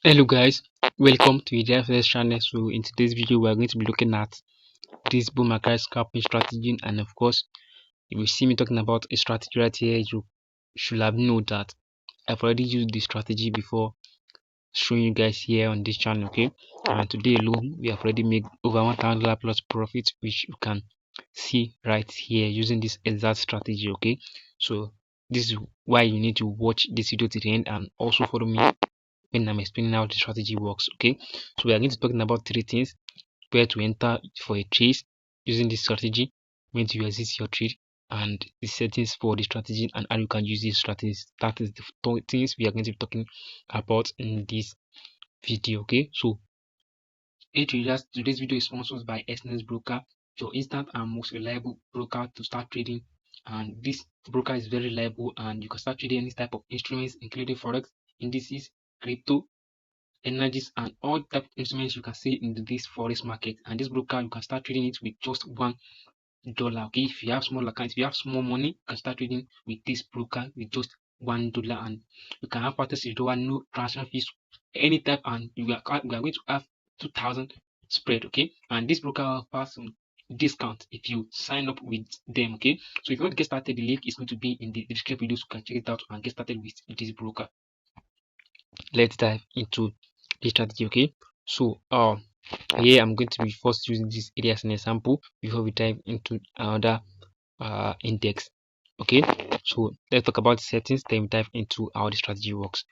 Hello guys, welcome to the FS channel. So in today's video we are going to be looking at this bull market scalping strategy, and of course if you see me talking about a strategy right here, you should have known that I've already used this strategy before showing you guys here on this channel. Okay, and today alone we have already made over $1,000 plus profit, which you can see right here using this exact strategy. Okay, so this is why you need to watch this video to the end and also follow me when I'm explaining how the strategy works. Okay, so we are going to be talking about three things: where to enter for a trade using this strategy, when to exit your trade, and the settings for the strategy and how you can use these strategies. That is the things we are going to be talking about in this video. Okay, so hey traders, today's video is sponsored by SNS Broker, your instant and most reliable broker to start trading. And this broker is very reliable, and you can start trading any type of instruments, including forex, indices, crypto, energies, and all type of instruments you can see in this forex market. And this broker, you can start trading it with just $1. Okay, if you have small account, if you have small money, you can start trading with this broker with just $1, and you can have partners without no transfer fees any type, and we are going to have 2,000 spread. Okay, and this broker offers some discount if you sign up with them. Okay, so if you want to get started, the link is going to be in the description video, so you can check it out and get started with this broker. Let's dive into the strategy. Okay, so here I'm going to be first using this area as an example before we dive into another index. Okay, so let's talk about the settings, then we dive into how the strategy works.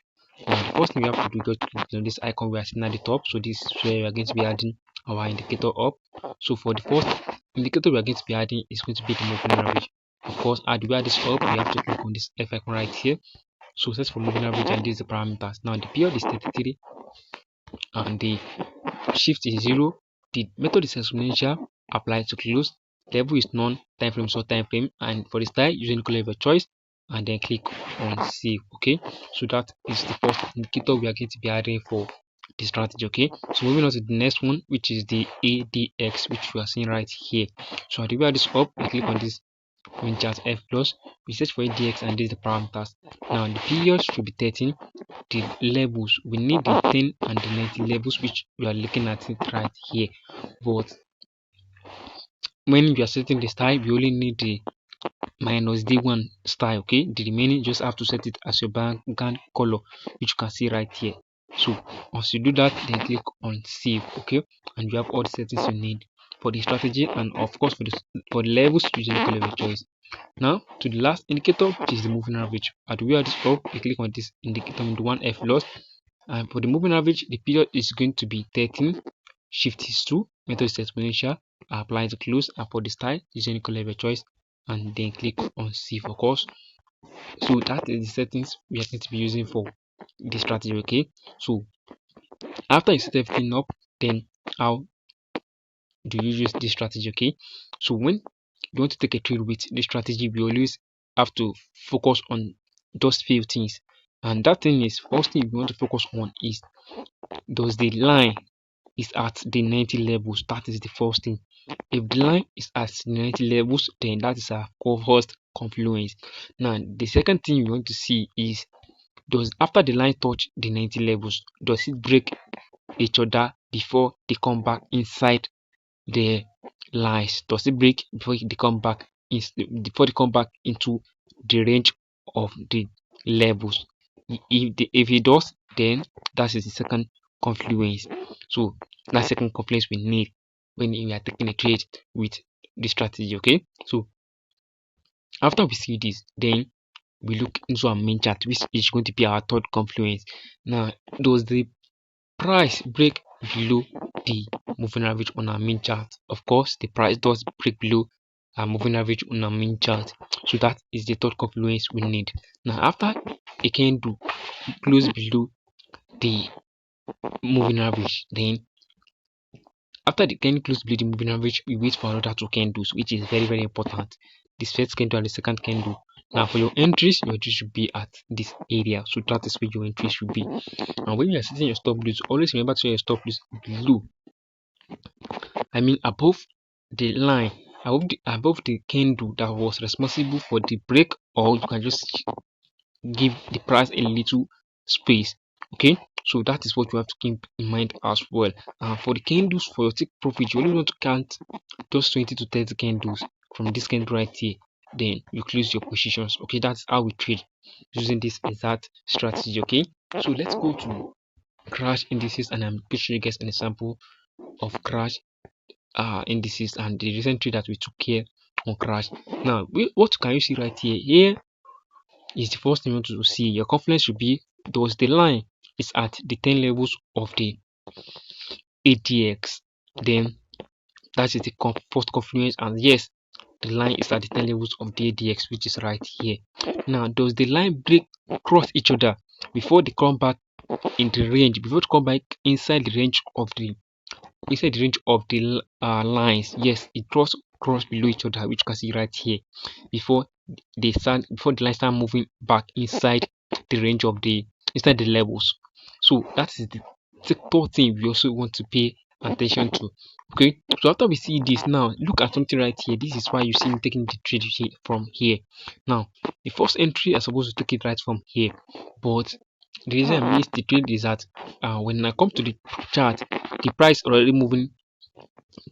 Now the first thing we have to do is just click on this icon we are seeing at the top. So this is where we are going to be adding our indicator up. So for the first indicator we are going to be adding is going to be the moving average. Of course, how do we add this up? We have to click on this F icon right here. So set for moving average, and this is the parameters. Now the period is 33 and the shift is 0. The method is exponential, apply to close, level is none, time frame is not time frame, and for the style using color of your choice, and then click on save. Okay, so that is the first indicator we are going to be adding for the strategy. Okay, so moving on to the next one, which is the ADX, which we are seeing right here. So as we add this up, we click on this when chart F plus, we search for ADX, and this is the parameters. Now the period should be 13. The levels, we need the 10 and the 90 levels, which we are looking at it right here. But when you are setting the style, we only need the minus D1 style. Okay, the remaining just have to set it as your background color, which you can see right here. So once you do that, then click on save. Okay, and you have all the settings you need for the strategy, and of course for the levels using the color of choice. Now to the last indicator, which is the moving average. At where this up, you click on this indicator in the one F loss, and for the moving average, the period is going to be 13, shift is 2, method is exponential, apply to close, and for the style using the color of your choice, and then click on save, of course. So that is the settings we are going to be using for this strategy. Okay, so after you set everything up, then how do you use this strategy? Okay, so when you want to take a trade with this strategy, we always have to focus on those few things, and that thing is, first thing we want to focus on is, does the line is at the 90 levels? That is the first thing. If the line is at 90 levels, then that is our first confluence. Now the second thing we want to see is, does after the line touch the 90 levels, does it break each other before they come back inside the lines? Does it break before they come back into the range of the levels? If it does, then that is the second confluence. So that second confluence we need when we are taking a trade with the strategy. Okay, so after we see this, then we look into our main chart, which is going to be our third confluence. Now, does the price break below the moving average on our main chart? Of course, the price does break below our moving average on our main chart, so that is the third confluence we need. Now after a candle close below the moving average, then after the candle close below the moving average, we wait for another two candles, which is very important: this first candle and the second candle. Now for your entries should be at this area, so that is where your entry should be. And when you are setting your stop loss, always remember to set your stop loss below, above the line, above the candle that was responsible for the break, or you can just give the price a little space. Okay, So that is what you have to keep in mind as well. For the candles, for your take profit, you only want to count just 20 to 30 candles from this candle right here, then you close your positions. Okay, that's how we trade using this exact strategy. Okay, so let's go to crash indices, and I'm going to show you guys an example of crash indices and the recent trade that we took here on crash. Now, what can you see right here? Here is the first thing you want to see. Your confidence should be, does the line is at the 10 levels of the ATX, then that is the first confluence, and yes, the line is at the 10 levels of the ADX, which is right here. Now, does the line break cross each other before they come back in the range, before they come back inside the range of the lines? Yes, it cross below each other, which you can see right here, before before the line start moving back inside the range of the levels. So that is the third thing we also want to pay attention to. Okay, so after we see this, now look at something right here. This is why you see me taking the trade from here. Now the first entry I supposed to take it right from here, but the reason I missed the trade is that when I come to the chart, the price already moving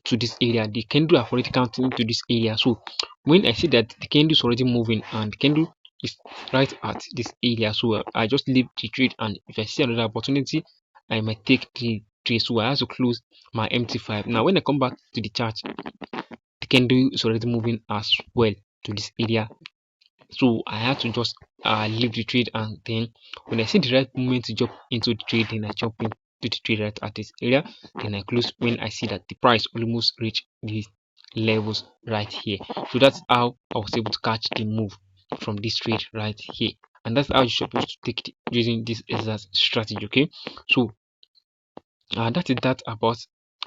to this area, the candle have already counting to this area. So when I see that the candle is already moving and the candle is right at this area, so I just leave the trade, and if I see another opportunity, I might take the trade. So I have to close my MT5. Now when I come back to the chart, the candle is already moving as well to this area, so I had to just leave the trade, and then when I see the right moment to jump into the trade, then I jump into the trade right at this area, then I close when I see that the price almost reached these levels right here. So that's how I was able to catch the move from this trade right here, and that's how you're supposed to take it using this exact strategy. Okay, so that is that about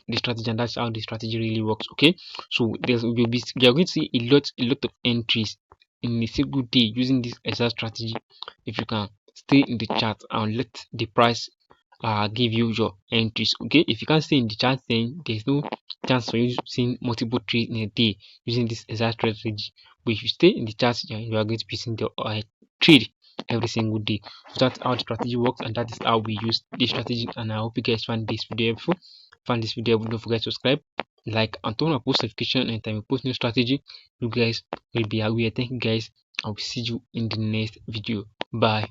the strategy, and that's how the strategy really works. Okay, so we are going to see a lot of entries in a single day using this exact strategy. If you can stay in the chart and let the price give you your entries. Okay, if you can't stay in the chart, then there's no chance for you seeing multiple trades in a day using this exact strategy. But if you stay in the chart, you are going to be seeing the trade every single day. So that's how the strategy works, and that is how we use this strategy. And I hope you guys find this video helpful. Find this video helpful, don't forget to subscribe, like, and turn on post notification anytime we post new strategy. You guys will be aware. Thank you guys, I will see you in the next video. Bye.